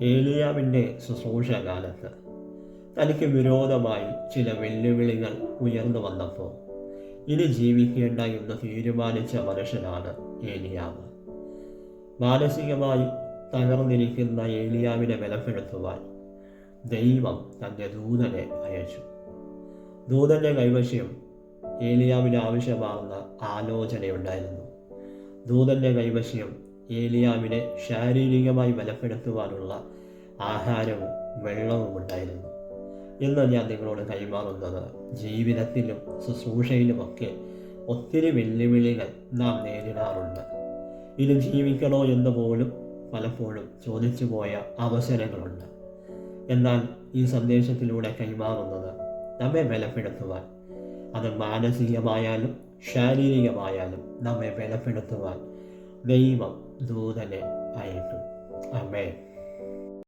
ഏലിയാവിൻ്റെ ശുശ്രൂഷ കാലത്ത് തനിക്ക് വിരോധമായി ചില വെല്ലുവിളികൾ ഉയർന്നു വന്നപ്പോൾ ഇനി ജീവിക്കേണ്ട എന്ന് തീരുമാനിച്ച മനുഷ്യനാണ് ഏലിയാവ്. മാനസികമായി തകർന്നിരിക്കുന്ന ഏലിയാവിനെ ബലപ്പെടുത്തുവാൻ ദൈവം തൻ്റെ ദൂതനെ അയച്ചു. ദൂതൻ്റെ കൈവശം ഏലിയാവിന് ആവശ്യമാകുന്ന ആലോചനയുണ്ടായിരുന്നു. ദൂതൻ്റെ കൈവശം ഏലിയാവിനെ ശാരീരികമായി ബലപ്പെടുത്തുവാനുള്ള ആഹാരവും വെള്ളവും ഉണ്ടായിരുന്നു. ഇന്ന് ഞാൻ നിങ്ങളോട് കൈമാറുന്നത് ജീവിതത്തിലും ശുശ്രൂഷയിലുമൊക്കെ ഒത്തിരി വെല്ലുവിളികൾ നാം നേരിടാറുണ്ട്. ഇത് ജീവിക്കണോ എന്ന് പോലും പലപ്പോഴും ചോദിച്ചു പോയ അവസരങ്ങളുണ്ട്. എന്നാൽ ഈ സന്ദേശത്തിലൂടെ കൈമാറുന്നത് നമ്മെ ബലപ്പെടുത്തുവാൻ, അത് മാനസികമായാലും ശാരീരികമായാലും നമ്മെ ബലപ്പെടുത്തുവാൻ ദൈവം ദൂതനെ അയക്കും. ആമേൻ.